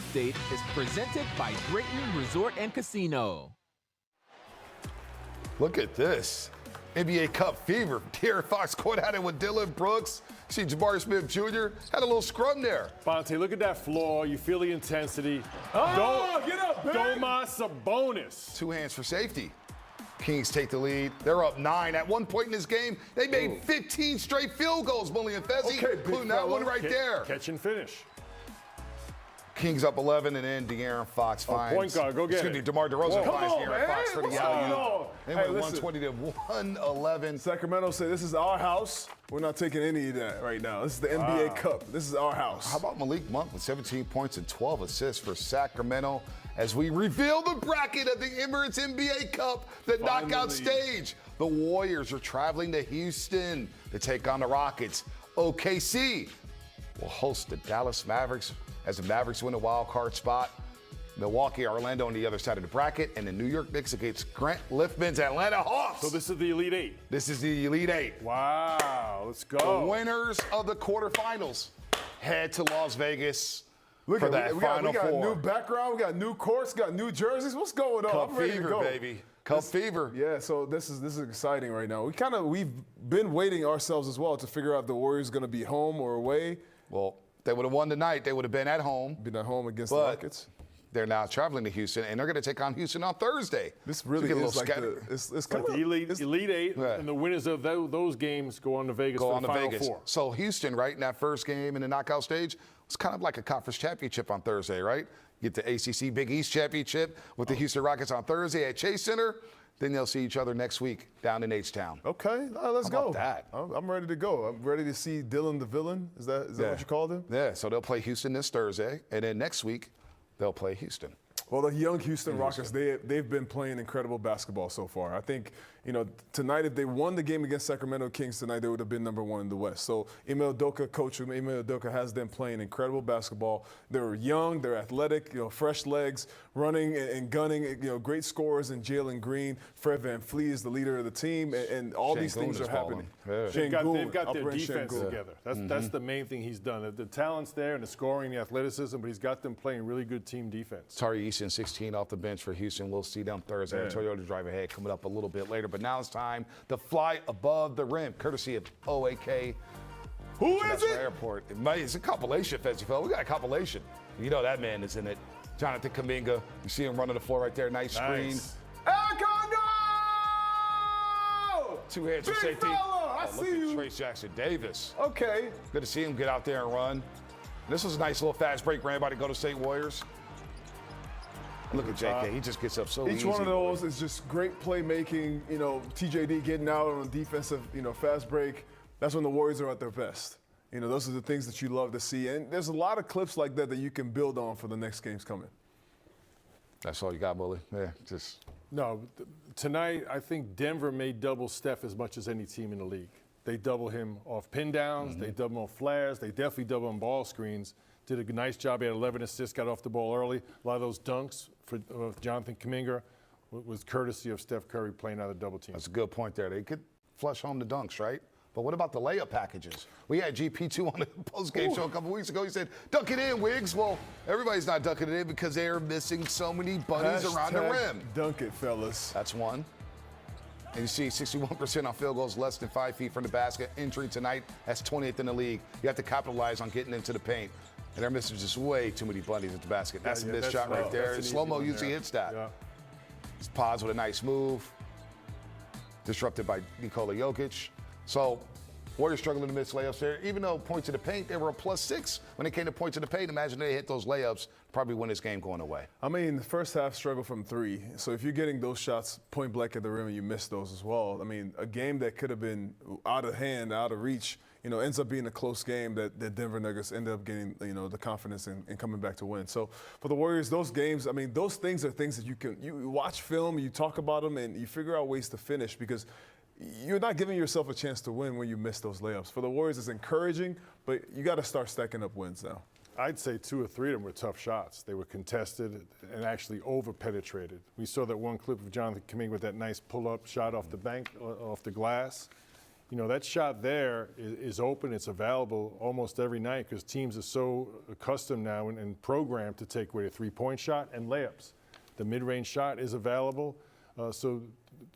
update is presented by Drayton Resort and Casino. Look at this. NBA Cup fever. De'Aaron Fox caught at it with Dylan Brooks. See Jabari Smith Jr. had a little scrum there. Bonte, look at that floor. You feel the intensity. Get up, big. Domas Sabonis. 2 hands for safety. Kings take the lead. They're up 9. At one point in this game, they made 15 straight field goals, Bully and Fezzi, including that one right there. Catch and finish. Kings up 11, and then De'Aaron Fox finds. Point guard, go get it's going to it. be DeMar DeRozan Come finds on, De'Aaron man. Fox for What's the going alley-oop. on? They Hey, went listen. 120 to 111. Sacramento said this is our house. We're not taking any of that right now. This is the NBA Cup. This is our house. How about Malik Monk with 17 points and 12 assists for Sacramento as we reveal the bracket of the Emirates NBA Cup, the knockout stage. The Warriors are traveling to Houston to take on the Rockets. OKC will host the Dallas Mavericks as the Mavericks win a wild card spot. Milwaukee, Orlando on the other side of the bracket, and the New York Knicks against Grant Liffman's Atlanta Hawks. So this is the Elite Eight. This is the Elite Eight. Wow, let's The go. winners of the quarterfinals head to Las Vegas Look for at that we Final got Four. new background. We got new courts. Got new jerseys. What's going on? Cup I'm ready fever, to go. baby. Cup fever. Yeah, so this is exciting right now. We've been waiting ourselves as well to figure out if the Warriors going to be home or away. Well, they would have won tonight. They would have been at home. Been at home against the But Rockets. they're now traveling to Houston, and they're going to take on Houston on Thursday. This really So get a is little like scatter. it's Like the Elite Eight, Yeah. and the winners of those games go on to Vegas Go for on the to Final Vegas. Four. So Houston, right, in that first game in the knockout stage, was kind of like a conference championship on Thursday, right? Get the ACC Big East championship with the Houston Rockets on Thursday at Chase Center. Then they'll see each other next week down in H-Town. Okay, let's How about go. that? I'm ready to go. I'm ready to see Dylan the Villain. Is that what you called him? Yeah, so they'll play Houston this Thursday, and then next week they'll play Houston. Well, the young Houston Rockets, they've been playing incredible basketball so far. I think, tonight, if they won the game against Sacramento Kings tonight, they would have been number 1 in the West. So Ime Udoka, Coach Ime Udoka has them playing incredible basketball. They're young, they're athletic, fresh legs, running and gunning, great scorers in Jalen Green. Fred VanVleet is the leader of the team, and all these Şengün things is are happening. balling. Yeah. They've got their Alperen defense Şengün. together. That's the main thing he's done. The talent's there and the scoring, the athleticism, but he's got them playing really good team defense. Tari Eason, 16 off the bench for Houston. We'll see them Thursday. Toyota drive ahead coming up a little bit later. But now it's time to fly above the rim, courtesy of OAK. Who is International it? Airport. It's a compilation festival. We got a compilation. You know that man is in it. Jonathan Kuminga. You see him running the floor right there. Nice screen. Econo! 2 hands for Big safety. fella, I Look see at you. Trace Jackson Davis. Okay. Good to see him get out there and run. This was a nice little fast break ran by the Golden State Warriors. Look at JK. He just gets up so easy. Each one of those is just great playmaking. TJD getting out on a defensive, fast break. That's when the Warriors are at their best. Those are the things that you love to see. And there's a lot of clips like that you can build on for the next games coming. That's all you got, Bully. Yeah, just. No, tonight I think Denver may double Steph as much as any team in the league. They double him off pin downs, they double him off flares, they definitely double him ball screens. Did a nice job. He had 11 assists, got off the ball early. A lot of those dunks for Jonathan Kuminga was courtesy of Steph Curry playing out of double team. That's a good point there. They could flush home the dunks, right? But what about the layup packages? We had GP2 on the postgame show a couple weeks ago. He said, dunk it in, Wiggs. Well, everybody's not dunking it in because they are missing so many bunnies around the rim. Dunk it, fellas. That's one. And you see 61% on field goals less than 5 feet from the basket. Entry tonight, that's 20th in the league. You have to capitalize on getting into the paint. And they're missing just way too many bunnies at the basket. That's a missed shot right there. Slow-mo usually hits that. Yeah. It's Pods with a nice move. Disrupted by Nikola Jokic. So Warriors struggling to miss layups there. Even though points to the paint, they were a +6 when it came to points to the paint. Imagine they hit those layups, probably win this game going away. I mean, the first half struggled from 3. So if you're getting those shots point blank at the rim and you miss those as well, I mean, a game that could have been out of hand, out of reach, ends up being a close game that Denver Nuggets ended up getting, the confidence and coming back to win. So for the Warriors, those games, I mean, those things are things that you watch film, you talk about them, and you figure out ways to finish because you're not giving yourself a chance to win when you miss those layups. For the Warriors, it's encouraging, but you got to start stacking up wins now. I'd say 2 or 3 of them were tough shots. They were contested and actually over-penetrated. We saw that one clip of Jonathan Kuminga with that nice pull-up shot off the bank, off the glass. you know, that shot there is open. It's available almost every night because teams are so accustomed now and programmed to take away a three-point shot and layups. The mid-range shot is available. So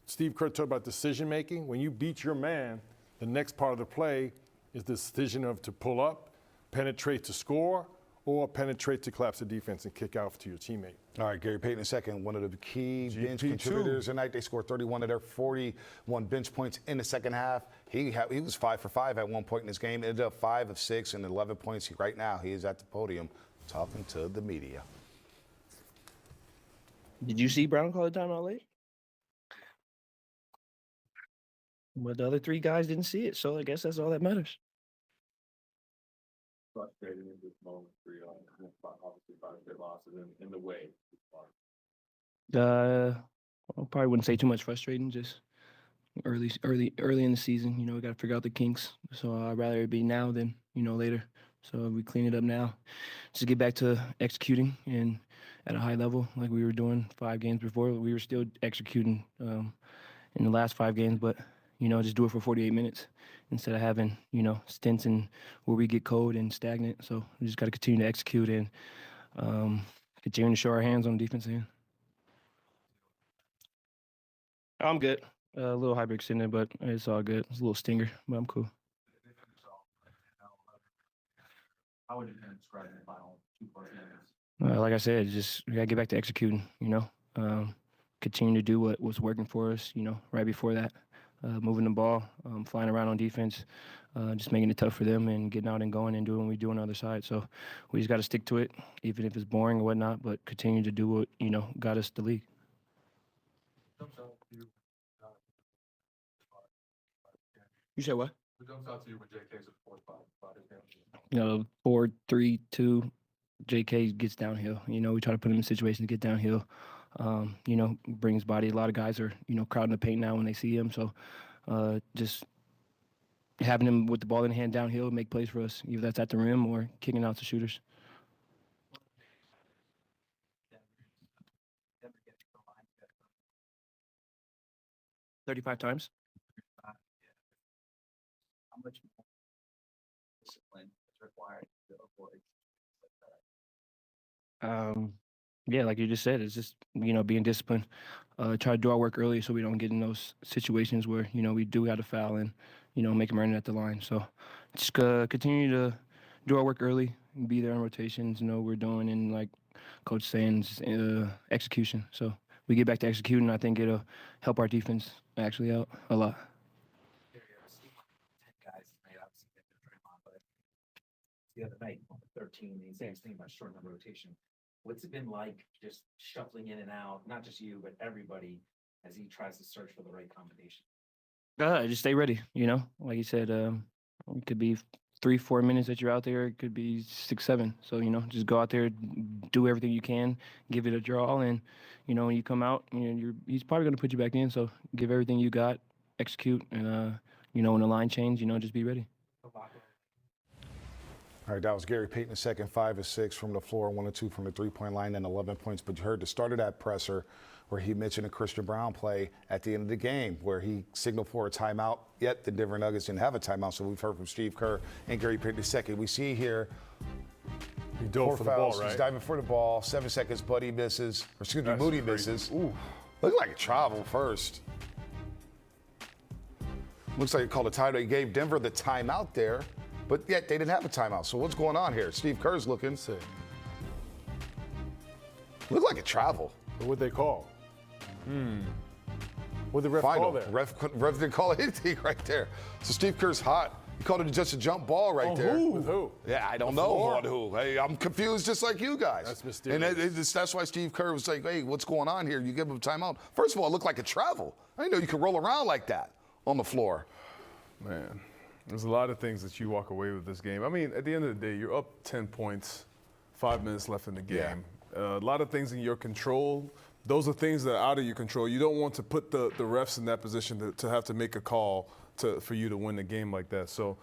Steve Kerr talked about decision-making. When you beat your man, the next part of the play is the decision of to pull up, penetrate to score, or penetrate to collapse the defense and kick out to your teammate. All right, Gary Payton II, one of the key bench GP2. contributors tonight. They scored 31 of their 41 bench points in the second half. He was 5 for 5 at one point in this game. Ended up 5 of 6 and 11 points. Right now, he is at the podium talking to the media. Did you see Brown call the timeout late? But the other three guys didn't see it, so I guess that's all that matters. Frustrated in this moment for you, obviously by the losses in the way. I probably wouldn't say too much frustrating, just early in the season. You know, we got to figure out the kinks. So I'd rather it be now than, you know, later. So we clean it up now. Just get back to executing and at a high level like we were doing 5 games before. We were still executing in the last 5 games, but, you know, just do it for 48 minutes instead of having, you know, stints and where we get cold and stagnant. So we just got to continue to execute and continue to show our hands on the defensive end. I'm good. A little hyperextended, but it's all good. It's a little stinger, but I'm cool. How would you describe the final 2 minutes? Like I said, just we got to get back to executing, you know. Continue to do what was working for us, you know, right before that. Moving the ball, flying around on defense, just making it tough for them and getting out and going and doing what we do on the other side. So we just got to stick to it, even if it's boring or whatnot, but continue to do what, you know, got us the league. You said what? What jumps out to you when JK's at 4-5? You know, 4-3-2, JK gets downhill. You know, we try to put him in a situation to get downhill. You know, brings body. A lot of guys are, you know, crowding the paint now when they see him. So just having him with the ball in hand downhill make plays for us, either that's at the rim or kicking out to shooters. 35 times. How much more discipline is required to avoid? Yeah, like you just said, it's just, you know, being disciplined. Try to do our work early so we don't get in those situations where, you know, we do have to foul and, you know, make them earn it at the line. So just continue to do our work early and be there in rotations, know what we're doing, and like Coach saying, execution. So we get back to executing, I think it'll help our defense actually out a lot. 10 guys tonight, obviously, Draymond, but the other night on the 13, the same thing about short number rotation. What's it been like just shuffling in and out, not just you, but everybody, as he tries to search for the right combination? Just stay ready, you know. Like you said, it could be 3-4 minutes that you're out there. It could be 6-7. So, you know, just go out there, do everything you can, give it a draw, and, you know, when you come out, you know, he's probably going to put you back in. So give everything you got, execute, and, you know, when the line change, you know, just be ready. All right, that was Gary Payton II, 5 of 6 from the floor, 1 of 2 from the three-point line, and 11 points. But you heard the start of that presser where he mentioned a Christian Braun play at the end of the game where he signaled for a timeout. Yet the Denver Nuggets didn't have a timeout, so we've heard from Steve Kerr and Gary Payton II. We see here He dove for the ball, right? He's diving for the ball. 7 seconds, Buddy misses. Or excuse me, Moody misses. Ooh, looked like a travel first. Looks like he called a timeout. He gave Denver the timeout there, but yet they didn't have a timeout. So what's going on here? Steve Kerr's looking. Looked like a travel. What'd they call? What'd the ref Final. call there? Ref didn't call anything right there. So Steve Kerr's hot. He called it just a jump ball right there. With who? Yeah, I don't know on who. Hey, I'm confused just like you guys. That's mysterious. And that's why Steve Kerr was like, hey, what's going on here? You give him a timeout. First of all, it looked like a travel. I didn't know you could roll around like that on the floor. Man, there's a lot of things that you walk away with this game. I mean, at the end of the day, you're up 10 points, 5 minutes left in the game. A lot of things in your control. Those are things that are out of your control. You don't want to put the refs in that position to have to make a call for you to win the game like that. So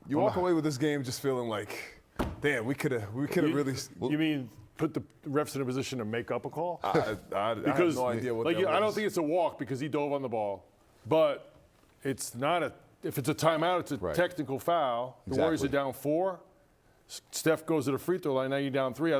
you walk away with this game just feeling like, damn, we could have really. You mean put the refs in a position to make up a call? I have no idea what like, that was. I don't think it's a walk because he dove on the ball, but it's not if it's a timeout, it's a Right. technical foul. The Warriors are Exactly. down 4. Steph goes to the free throw line. Now you're down 3.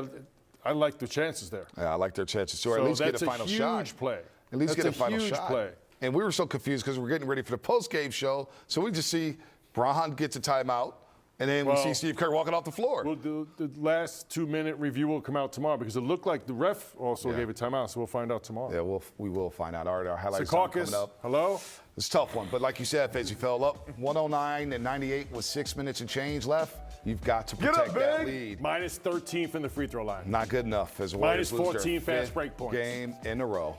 I like the chances there. Yeah, I like their chances too. Or So at least get that's a final shot. huge play. At least That's get a final huge shot. play. And we were so confused because we're getting ready for the post-game show. So we just see Bron gets a timeout, and then we see Steve Kerr walking off the floor. Well, the last 2-minute review will come out tomorrow because it looked like the ref also Yeah. gave a timeout, so we'll find out tomorrow. Yeah, we will find out. All right, our highlights are coming Secaucus, up. hello? It's a tough one, but like you said, Fez, you fell up 109-98 with 6 minutes and change left. You've got to Get up, protect that big. lead. Minus 13 from the free throw line. Not good enough as the Warriors Minus lose 14 their fast fifth break points. game in a row.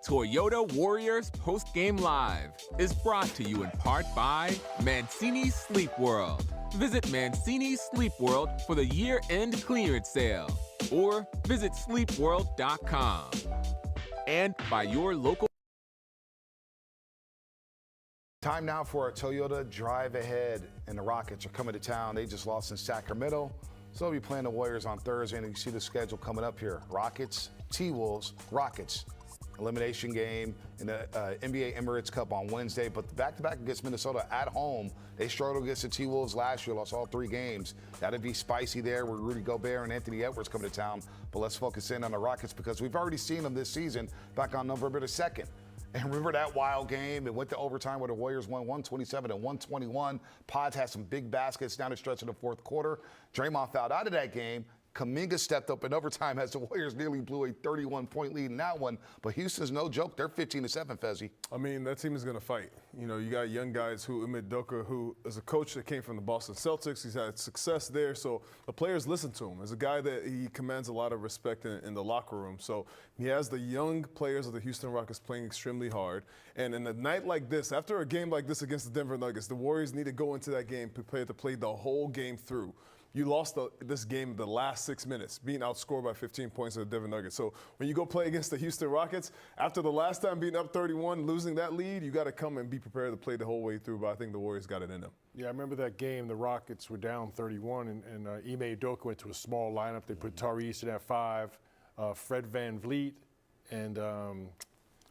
Toyota Warriors Post Game Live is brought to you in part by Mancini Sleep World. Visit Mancini Sleep World for the year-end clearance sale or visit sleepworld.com. And by your local Time now for a Toyota drive ahead, and the Rockets are coming to town. They just lost in Sacramento, so they'll be playing the Warriors on Thursday, and you see the schedule coming up here. Rockets, T-Wolves, Rockets. Elimination game in the NBA Emirates Cup on Wednesday, but the back-to-back against Minnesota at home. They struggled against the T-Wolves last year, lost all 3 games. That'd be spicy there with Rudy Gobert and Anthony Edwards coming to town. But let's focus in on the Rockets because we've already seen them this season back on November the 2nd. And remember that wild game? It went to overtime where the Warriors won 127 and 121. Pods had some big baskets down the stretch of the fourth quarter. Draymond fouled out of that game. Kuminga stepped up in overtime as the Warriors nearly blew a 31-point lead in that one. But Houston's no joke. They're 15-7, Fezzi. I mean, that team is going to fight. You know, you got young guys who, Ime Udoka, who is a coach that came from the Boston Celtics. He's had success there, so the players listen to him. As a guy that he commands a lot of respect in the locker room. So he has the young players of the Houston Rockets playing extremely hard. And in a night like this, after a game like this against the Denver Nuggets, the Warriors need to go into that game prepared to play the whole game through. You lost this game the last 6 minutes, being outscored by 15 points to the Denver Nuggets. So when you go play against the Houston Rockets, after the last time being up 31, losing that lead, you got to come and be prepared to play the whole way through. But I think the Warriors got it in them. Yeah, I remember that game. The Rockets were down 31, and Ime Udoka went to a small lineup. They put Tari Eason at 5, Fred VanVleet, and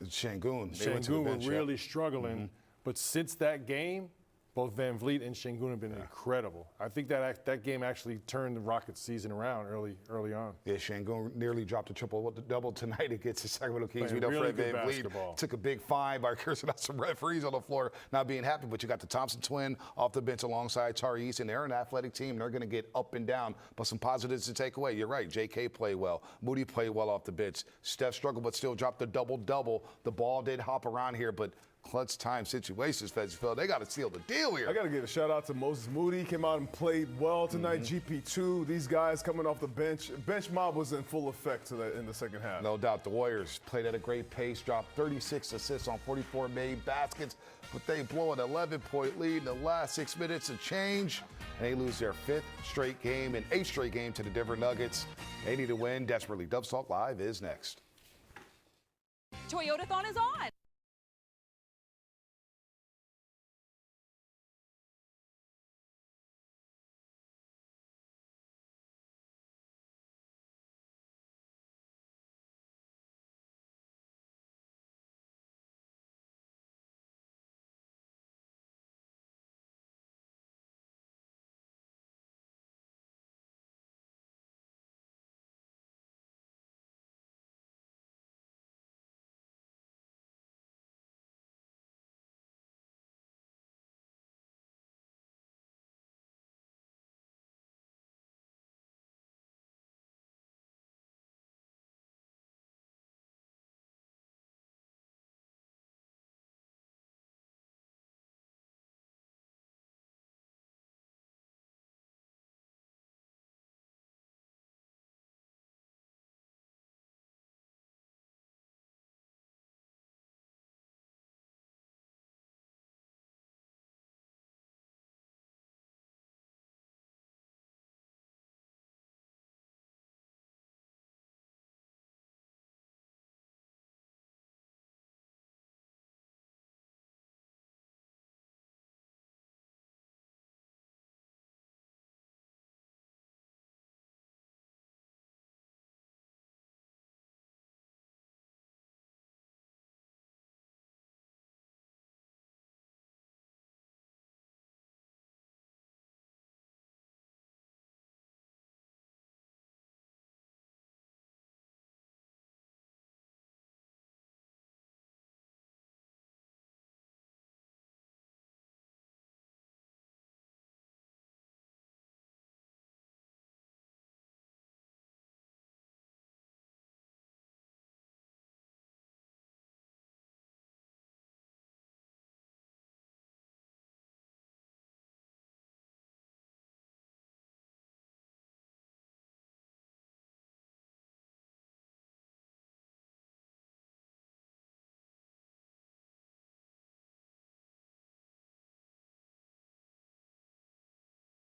Şengün. Şengün were really struggling. But since that game, both VanVleet and Şengün have been incredible. I think that game actually turned the Rockets season around early on. Yeah, Şengün nearly dropped a triple-double tonight against the Sacramento Kings. Playing We know really Fred good VanVleet basketball. took a big fine by cursing out some referees on the floor, not being happy. But you got the Thompson twin off the bench alongside Tari Eason. They're an athletic team. They're going to get up and down. But some positives to take away. You're right. J.K. played well. Moody played well off the bench. Steph struggled but still dropped the double-double. The ball did hop around here, but clutch time situations, Fezzi, they got to seal the deal here. I got to give a shout out to Moses Moody. Came out and played well tonight. GP2, these guys coming off the bench. Bench mob was in full effect in the second half. No doubt. The Warriors played at a great pace, dropped 36 assists on 44 made baskets, but they blow an 11-point lead in the last 6 minutes of change, and they lose their 5th straight game and 8th straight game to the Denver Nuggets. They need to win desperately. Dubs Talk Live is next. Toyotathon is on.